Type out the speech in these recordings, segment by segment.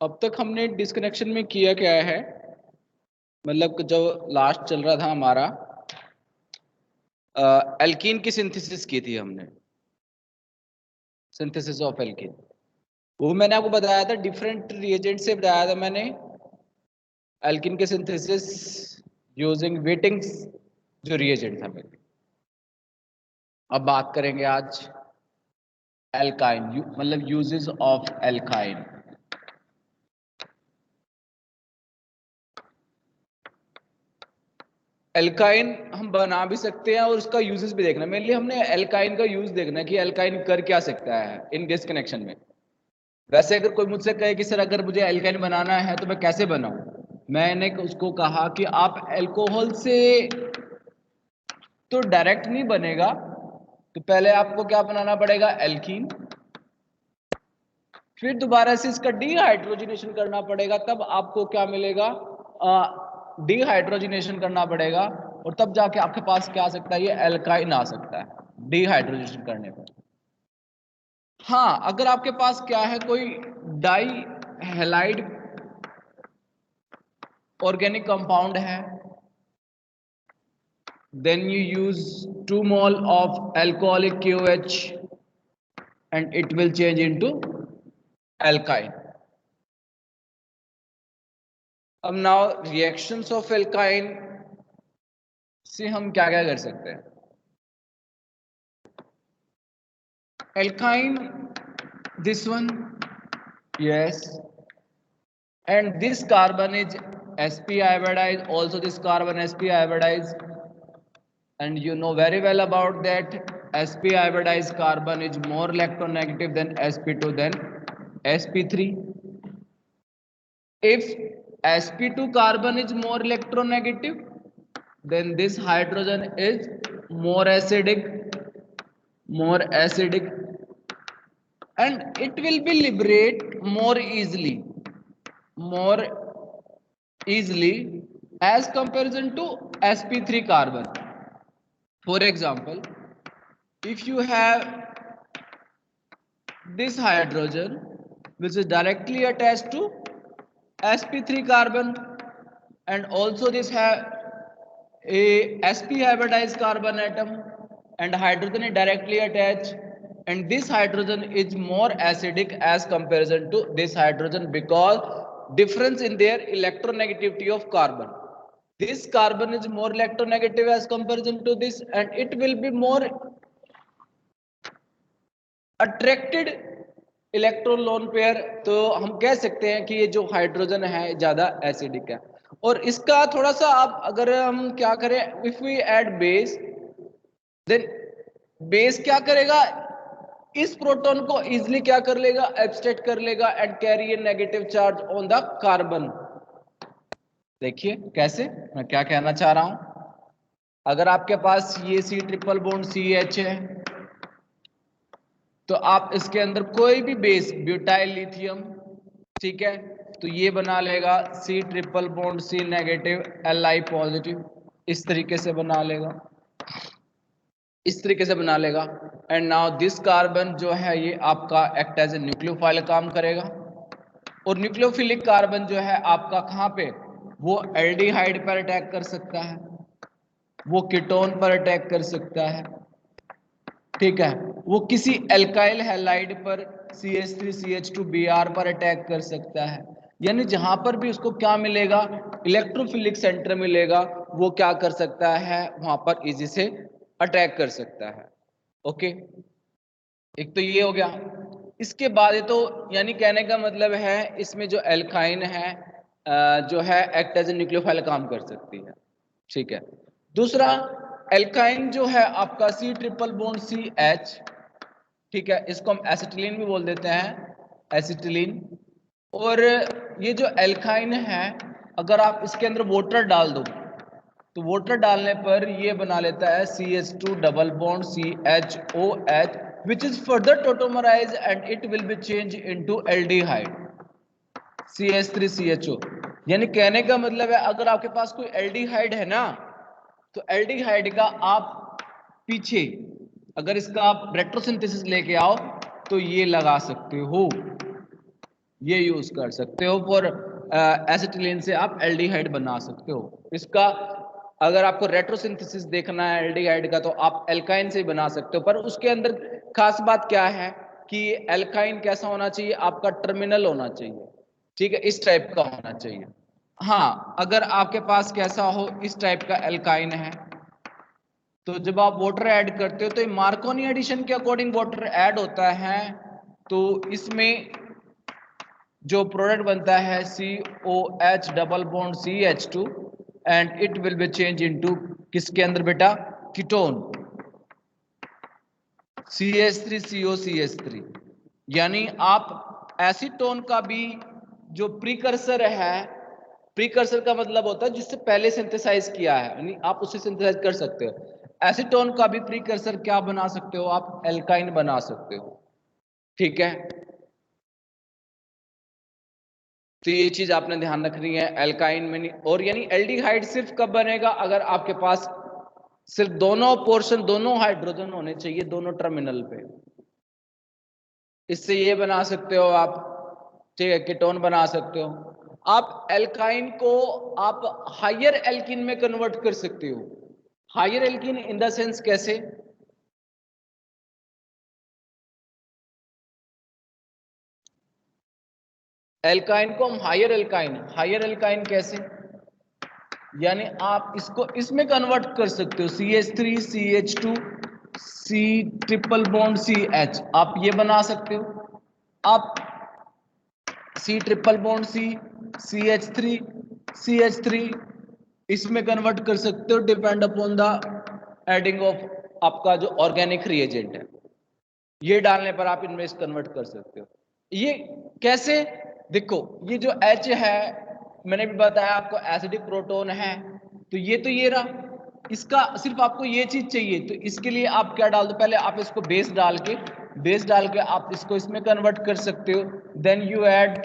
अब तक हमने डिस्कनेक्शन में किया क्या है, मतलब जो लास्ट चल रहा था हमारा, एल्कीन की सिंथेसिस की थी हमने, सिंथेसिस ऑफ एल्कीन। वो मैंने आपको बताया था, डिफरेंट रिएजेंट से बताया था मैंने एल्कीन के सिंथेसिस यूजिंग वेटिंग्स, जो रिएजेंट था मेरे। अब बात करेंगे आज एल्काइन, मतलब यूजेस ऑफ एल्काइन। एल्काइन हम बना भी सकते हैं और उसका यूजेस भी देखना। मेनली हमने एल्काइन का यूज देखना है कि एल्काइन कर क्या सकता है इन डिस्कनेक्शन में। वैसे अगर कोई मुझसे कहे कि सर अगर मुझे एल्काइन बनाना है तो मैं कैसे बनाऊं, मैंने उसको कहा कि आप अल्कोहल से तो डायरेक्ट नहीं बनेगा, तो पहले आपको क्या बनाना पड़ेगा, एल्कीन। फिर दोबारा से इसका डीहाइड्रोजिनेशन करना पड़ेगा, तब आपको क्या मिलेगा, डीहाइड्रोजिनेशन करना पड़ेगा, और तब जाके आपके पास क्या आ सकता है, ये एल्काइन आ सकता है डीहाइड्रोजिनेशन करने पर। हाँ, अगर आपके पास क्या है, कोई डाई हैलाइड ऑर्गेनिक कंपाउंड है, then you use 2 mole of alcoholic KOH and it will change into alkyne. अब now reactions of alkyne से हम क्या क्या कर सकते हैं। alkyne, this one, yes, and this carbon is sp iodized, also this carbon sp iodized, and you know very well about that sp iodized carbon is more electronegative than sp2 than sp3. If sp2 carbon is more electronegative, then this hydrogen is more acidic, and it will be liberate more easily as comparison to sp3 carbon. For example, if you have this hydrogen which is directly attached to sp3 carbon, and also this have a sp hybridized carbon atom, and hydrogen is directly attached, and this hydrogen is more acidic as comparison to this hydrogen because difference in their electronegativity of carbon. This carbon is more electronegative as comparison to this, and it will be more attracted electron lone pair. तो हम कह सकते हैं कि ये जो hydrogen है ज्यादा एसिडिक है। और इसका थोड़ा सा आप अगर हम क्या करें, if we add base, then base क्या करेगा, इस प्रोटॉन को इजिली क्या कर लेगा, एब्स्ट्रैक्ट कर लेगा and carry A negative charge on the carbon. देखिए कैसे, मैं क्या कहना चाह रहा हूं। अगर आपके पास ये C triple bond C H है, तो आप इसके अंदर कोई भी बेस, ब्यूटाइल लिथियम, ठीक है, तो ये बना लेगा C triple bond C negative L I positive, इस तरीके से बना लेगा, इस तरीके से बना लेगा। एंड नाउ दिस कार्बन जो है ये आपका एक्ट एज ए न्यूक्लियोफाइल काम करेगा। और न्यूक्लियोफिलिक कार्बन जो है आपका कहाँ पे, वो एल्डिहाइड पर अटैक कर सकता है, वो कीटोन पर अटैक कर सकता है, ठीक है, वो किसी एल्काइल हैलाइड पर CH3CH2Br पर अटैक कर सकता है। यानी जहां पर भी उसको क्या मिलेगा, इलेक्ट्रोफिलिक सेंटर मिलेगा, वो क्या कर सकता है, वहां पर इजी से अटैक कर सकता है। ओके, एक तो ये हो गया। इसके बाद ये तो यानी कहने का मतलब है इसमें जो एल्काइन है जो है एक्ट एज ए न्यूक्लियोफाइल काम कर सकती है, ठीक है। दूसरा, एल्काइन जो है आपका C triple bond C H, ठीक है, इसको हम एसिटिलीन भी बोल देते हैं, एसिटिलीन। और ये जो एल्काइन है, अगर आप इसके अंदर वाटर डाल दो, तो वाटर डालने पर ये बना लेता है CH2 double bond CHOH, which is further tautomerized and it will be changed into aldehyde CH3CHO। यानी कहने का मतलब है अगर आपके पास कोई एल्डिहाइड है ना, तो एल्डिहाइड का आप पीछे अगर इसका आप रेट्रोसिंथेसिस लेके आओ तो ये लगा सकते हो। ये यूज कर सकते हो। फॉर एसिटिलीन से आप एल्डिहाइड बना सकते हो। इसका अगर आपको रेट्रोसिंथेसिस देखना है एल्डिहाइड का तो आप एल्काइन से ही बना सकते हो। पर उसके अंदर खास बात क्या है कि एल्काइन कैसा होना चाहिए, आपका टर्मिनल होना चाहिए, ठीक है, इस टाइप का होना चाहिए। हाँ, अगर आपके पास कैसा हो इस टाइप का एल्काइन है तो जब आप वाटर ऐड करते हो तो ये मार्कोनी एडिशन के अकॉर्डिंग वाटर ऐड होता है, तो इसमें जो प्रोडक्ट बनता है COH double bond CH2 and it will be change into किसके अंदर बेटा, कीटोन CH3COCH3। यानी आप एसीटोन का भी जो प्रीकर्सर है, प्रीकर्सर का मतलब होता है जिससे पहले सिंथेसाइज किया है, यानी आप उसे सिंथेसाइज कर सकते हो। एसीटोन का भी प्रीकर्सर क्या बना सकते हो आप, एल्काइन बना सकते हो, ठीक है। तो ये चीज आपने ध्यान रखनी है एल्काइन में नहीं। और यानी एल्डिहाइड सिर्फ कब बनेगा, अगर आपके पास सिर्फ दोनों पोर्शन, दोनों हाइड्रोजन होने चाहिए दोनों टर्मिनल पे। इससे ये बना सकते हो आप, ठीक है, कीटोन बना सकते हो। आप एल्काइन को आप हायर एल्किन में कन्वर्ट कर सकते हो। Higher alkyne in the sense कैसे, एल्काइन को हम हायर एल्काइन कैसे, यानी आप इसको इसमें कन्वर्ट कर सकते हो CH3 CH2 C triple bond CH, आप ये बना सकते हो। आप C triple bond CH3 CH3 इसमें कन्वर्ट कर सकते हो, depend upon the adding of आपका जो ऑर्गेनिक रिएजेंट है, ये डालने पर आप इनमें कन्वर्ट कर सकते हो। ये कैसे, देखो ये जो H है मैंने भी बताया आपको एसिडिक प्रोटोन है, तो ये रहा, इसका सिर्फ आपको ये चीज चाहिए, तो इसके लिए आप क्या डाल दो, पहले आप इसको बेस डाल के आप इसको इसमें कन्वर्ट कर सकते हो। Then you add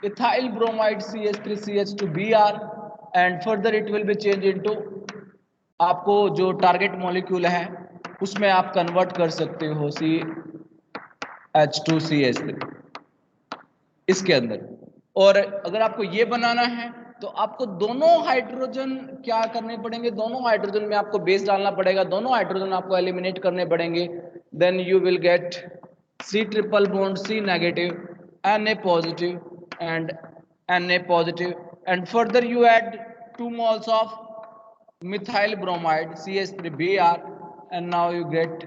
ethyl bromide CH3CH2Br and further it will be change into, आपको जो टारगेट मॉलिक्यूल है उसमें आप कन्वर्ट कर सकते हो CH2CH3 इसके अंदर। और अगर आपको ये बनाना है तो आपको दोनों हाइड्रोजन क्या करने पड़ेंगे, दोनों हाइड्रोजन में आपको बेस डालना पड़ेगा, दोनों हाइड्रोजन आपको एलिमिनेट करने पड़ेंगे। Then you will get C triple bond C negative Na positive and Na positive and further you add 2 moles of methyl bromide CH3Br and now you get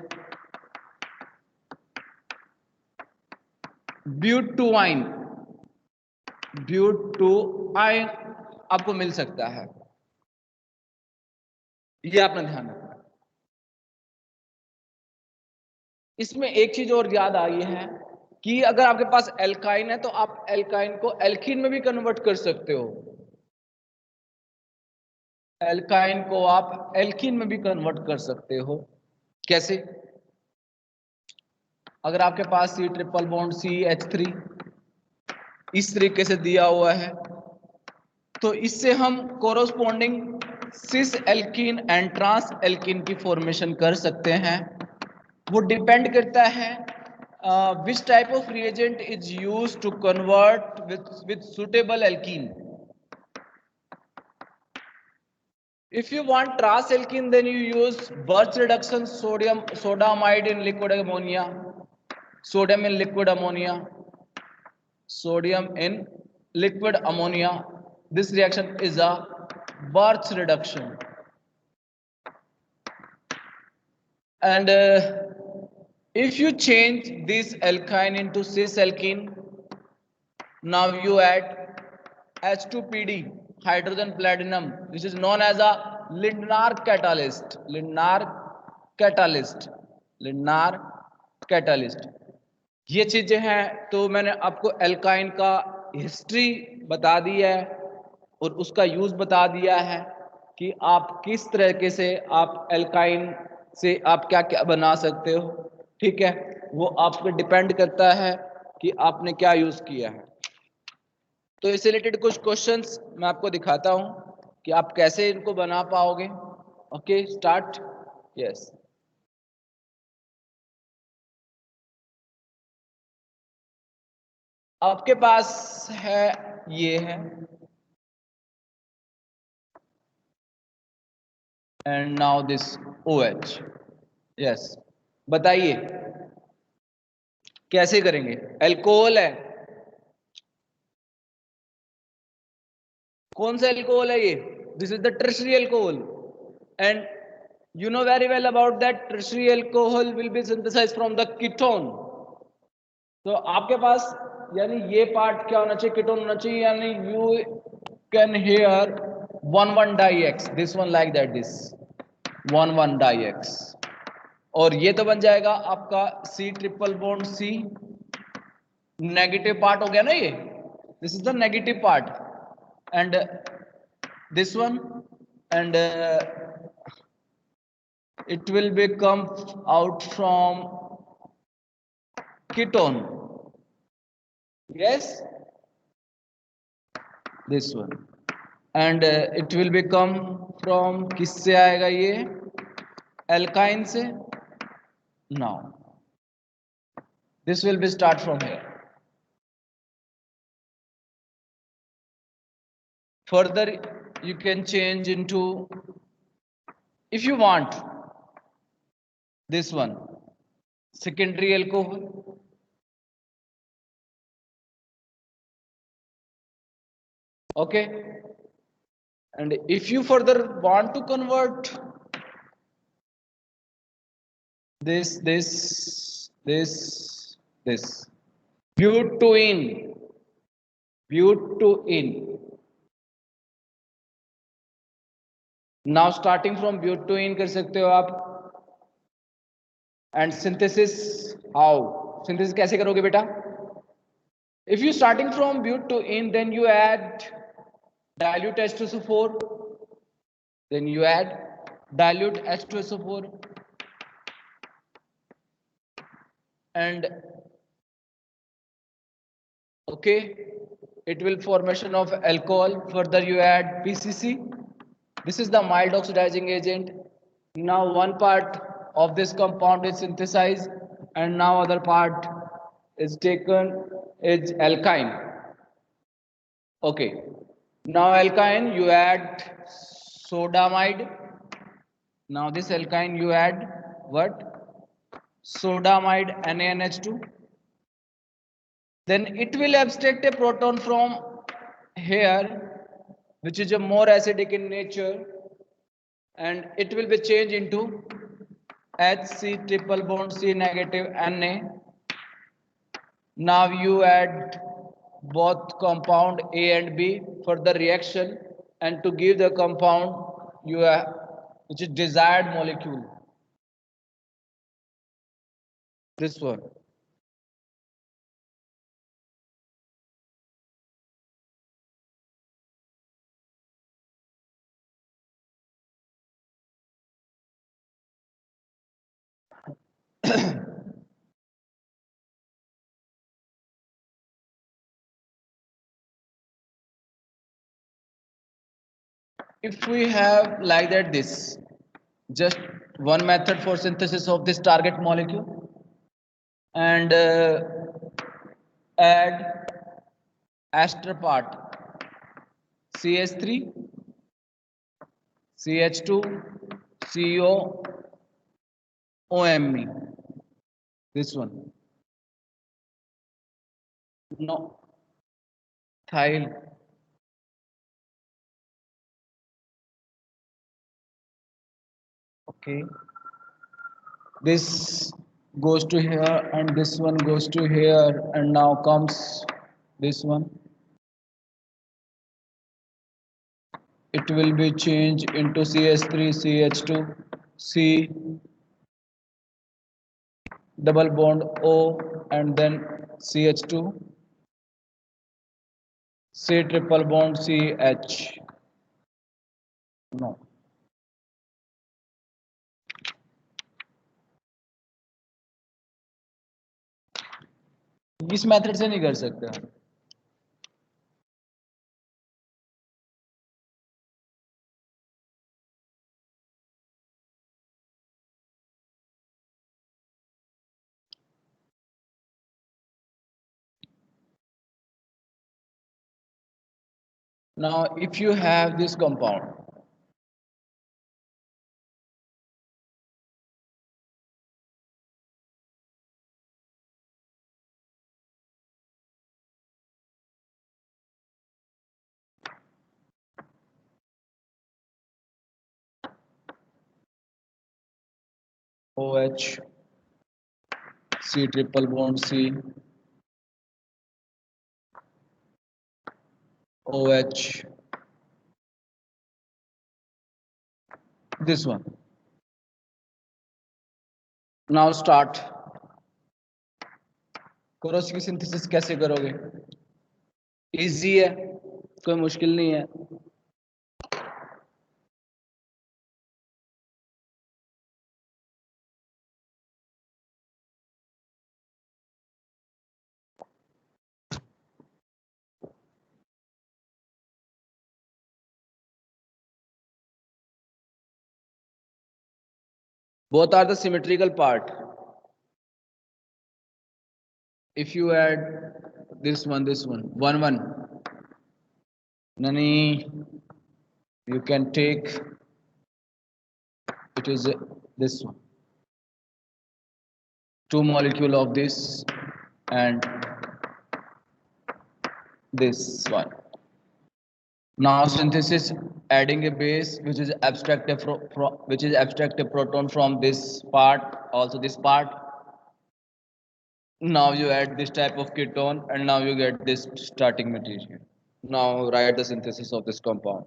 ब्यूटुआइन, ब्यूटुआइन आपको मिल सकता है, ये आपने ध्यान रखना। इसमें एक चीज और याद आई है कि अगर आपके पास एल्काइन है तो आप एल्काइन को एल्कीन में भी कन्वर्ट कर सकते हो, एल्काइन को आप एल्कीन में भी कन्वर्ट कर सकते हो। कैसे, अगर आपके पास C ट्रिपल बॉन्ड CH3 इस तरीके से दिया हुआ है तो इससे हम corresponding cis alkene and trans alkene की फॉर्मेशन कर सकते हैं। वो डिपेंड करता है which type of reagent is used to convert with suitable alkene. If you want trans alkene, then you use Birch reduction sodiamide in liquid ammonia, sodium in liquid ammonia, sodium in liquid ammonia. This reaction is a Birch reduction. And if you change this alkyne into cis alkene, now you add H2PD, hydrogen platinum, which is known as a Lindnar catalyst. Lindnar catalyst, Lindnar catalyst. ये चीजें हैं, तो मैंने आपको alkyne का history बता दी है और उसका यूज बता दिया है कि आप किस तरीके से आप एल्काइन से आप क्या क्या बना सकते हो, ठीक है। वो आप पे डिपेंड करता है कि आपने क्या यूज किया है। तो इससे रिलेटेड कुछ क्वेश्चंस मैं आपको दिखाता हूं कि आप कैसे इनको बना पाओगे। Okay, start. यस, आपके पास है, ये है, and now this OH। Yes, बताइए कैसे करेंगे? अल्कोहल है, कौन सा अल्कोहल है ये? This is the tertiary alcohol, and you know very well about that tertiary alcohol will be synthesized from the ketone। तो आपके पास यानी ये पार्ट क्या होना चाहिए? कीटोन होना चाहिए, यानी you can hear 1,1-diX, this one like that, this 1,1-diX, और ये तो बन जाएगा आपका C triple bond C, negative part हो गया ना ये, this is the negative part, and this one, and it will be come out from ketone, yes, this one, and it will become from किससे आएगा ये? alkyne से। now this will be start from here, further you can change into, if you want, this one secondary alcohol, okay, and if you further want to convert this butene, now starting from butyne कर सकते हो आप, and synthesis, how synthesis कैसे करोगे बेटा? If you starting from butyne, then you add dilute H2SO4, then you add dilute H2SO4, and okay, it will formation of alcohol, further you add PCC, this is the mild oxidizing agent. Now one part of this compound is synthesized, and now other part is taken, is alkyne, okay, now alkyne you add sodamide, now this alkyne you add what? Sodamide NaNH2, then it will abstract a proton from here, which is a more acidic in nature, and it will be changed into HC triple bond C negative Na. Now you add both compound A and B for the reaction, and to give the compound you have, which is desired molecule, this one. If we have like that, this just one method for synthesis of this target molecule, and add ester part CH3, CH2, CO, OMe, this one, no, thiol, okay, this goes to here and this one goes to here, and now comes this one, it will be changed into CH3, CH2, C double bond O, and then CH2, C triple bond CH, no, इस method से नहीं कर सकते। Now if you have this compound, OH, C triple bond C, OH, this one. Now start. करो इसकी synthesis कैसे करोगे? Easy है, कोई मुश्किल नहीं है. Both are the symmetrical part. If you add this one, 1, 1, Nani, you can take, it is this one, 2 molecule of this and this one. Now synthesis, adding a base which is abstracted proton from this part, also this part. Now you add this type of ketone and now you get this starting material. Now write the synthesis of this compound.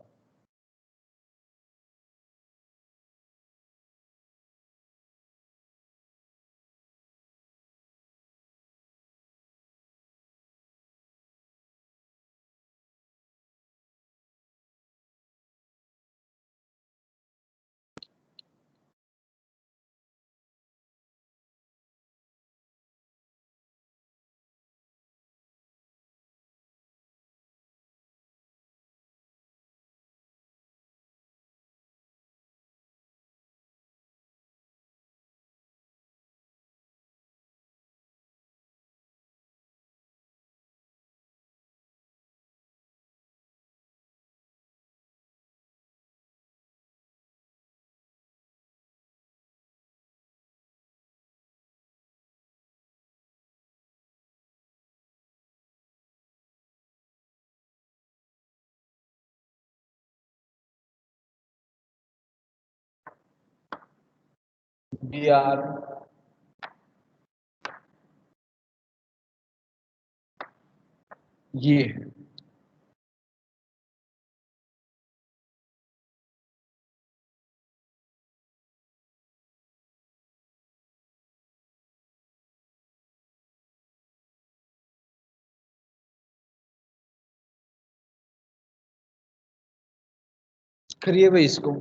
Br, ये करिए भाई इसको.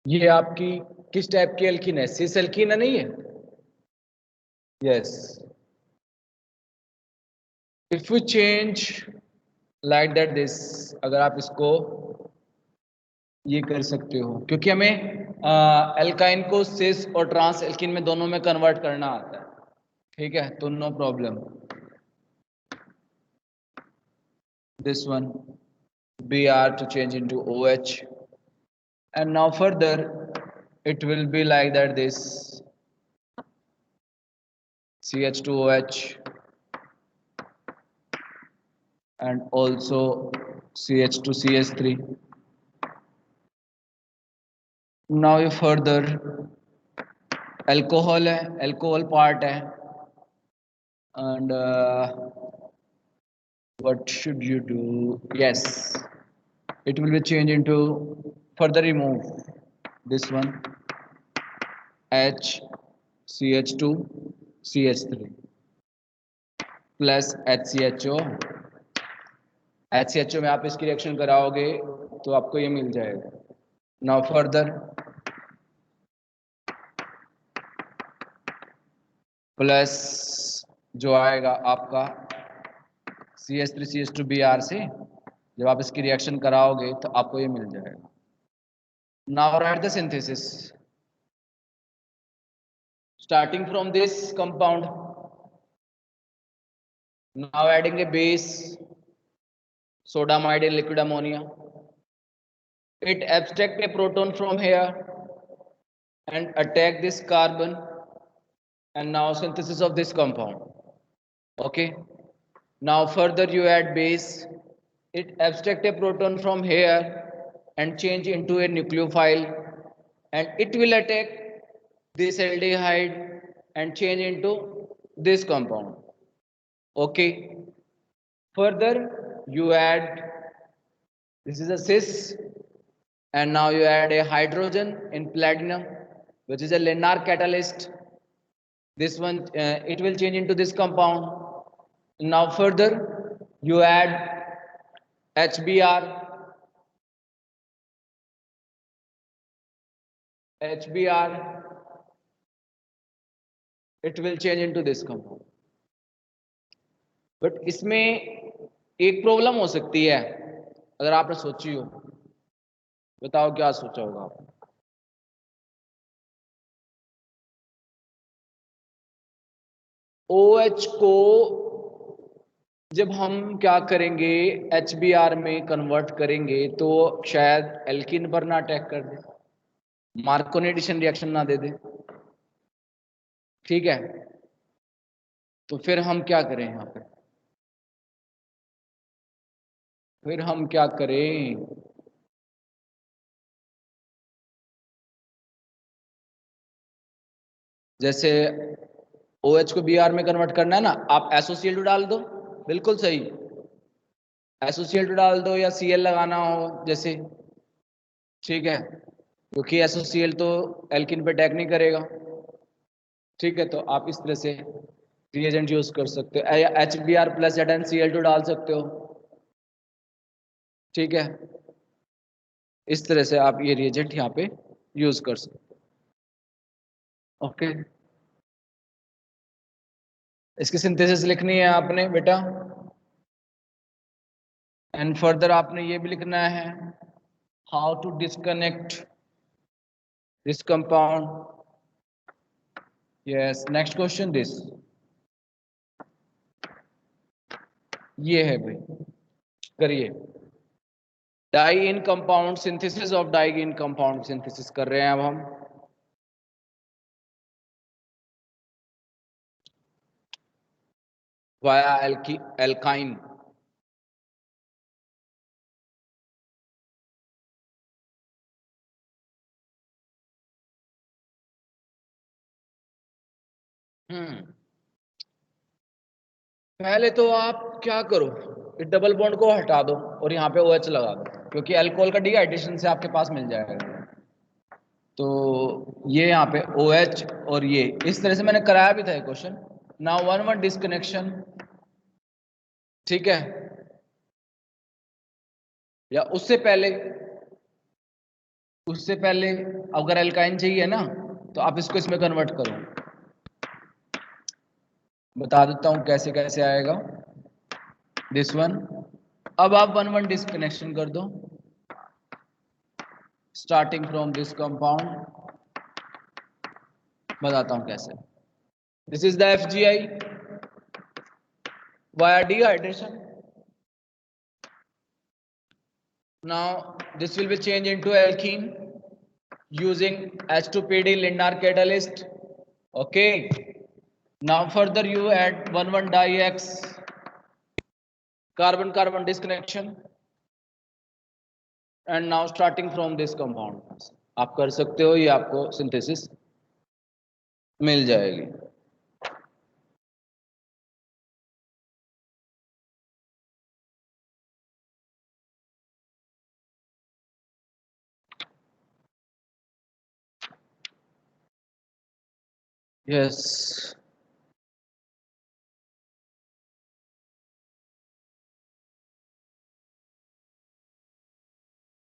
ये आपकी किस type की alkene है? Cis alkene है, नहीं है? Yes. If you change like that this, अगर आप इसको ये कर सकते हो, क्योंकि हमें एल्काइन को सिस और ट्रांस एल्कीन में दोनों में कन्वर्ट करना आता है. ठीक है, तो no problem. This one Br to change into OH, and now further it will be like that, this CH2OH and also CH2CH3. now you further alcohol है, alcohol part है, and what should you do? Yes, it will be changed into, further remove this one, H CH2 CH3 plus HCHO. HCHO में आप इसकी reaction कराओगे तो आपको ये मिल जाएगा. नाउ फर्दर प्लस जो आएगा आपका CH3 CH2 Br से, जब आप इसकी रिएक्शन कराओगे तो आपको ये मिल जाएगा. Now right the synthesis. starting from this compound, now adding a base sodamide in liquid ammonia. It abstract a proton from here and attack this carbon, and now synthesis of this compound. Okay, now further you add base, it abstract a proton from here and change into a nucleophile, and it will attack this aldehyde and change into this compound. Okay, further you add, this is a cis, and now you add a hydrogen in platinum, which is a Lennard catalyst. This one it will change into this compound. Now further you add HBr, it will change into this compound. But इसमें एक problem हो सकती है, अगर आपने सोची हो, बताओ क्या सोचा होगा आपने? OH को जब हम क्या करेंगे, HBr में कन्वर्ट करेंगे तो शायद एल्कीन पर ना अटैक कर दे, मार्कोनी एडिशन रिएक्शन ना दे दे, ठीक है? तो फिर हम क्या करें यहाँ पे, फिर हम क्या करें? जैसे OH को Br में कन्वर्ट करना है ना, आप SOCl2 डाल दो, बिल्कुल सही, SOCl2 डाल दो या Cl लगाना हो जैसे, ठीक है, क्योंकि SOCl तो एल्किन पे अटैक नहीं करेगा, ठीक है? तो आप इस तरह से रिएजेंट यूज कर सकते हो, या HBr प्लस ZnCl2 डाल सकते हो, ठीक है? इस तरह से आप ये रिएजेंट यहाँ पे यूज कर सकते हो। ओके, इसकी सिंथेसिस लिखनी है आपने बेटा, एंड फर्दर आपने ये भी लिखना है how to disconnect this compound. Yes, next question this, ये है भाई, करिए। Diyne compound synthesis of diyne compound synthesis कर रहे हैं अब हम। वाया एल्काइन, पहले तो आप क्या करो, इस डबल बॉन्ड को हटा दो और यहाँ पे OH लगा दो, क्योंकि अल्कोहल का डिहाइड्रेशन से आपके पास मिल जाएगा। तो ये यहाँ पे OH और ये इस तरह से मैंने कराया भी था क्वेश्चन। नाउ 1-1 डिस्कनेक्शन, ठीक है? या उससे पहले अगर एल्काइन चाहिए ना तो आप इसको इसमें कन्वर्ट करो, बता देता हूं कैसे कैसे आएगा दिस वन। अब आप 1-1 डिस्कनेक्शन कर दो, स्टार्टिंग फ्रॉम दिस कंपाउंड, बताता हूं कैसे। This is the FgI via dehydration. Now this will be changed into alkene using H2PD Lindnar catalyst. Okay, now further you add 1,1 diX, carbon carbon disconnection, and now starting from this compound आप कर सकते हो, ये आपको synthesis मिल जाएगी। Yes,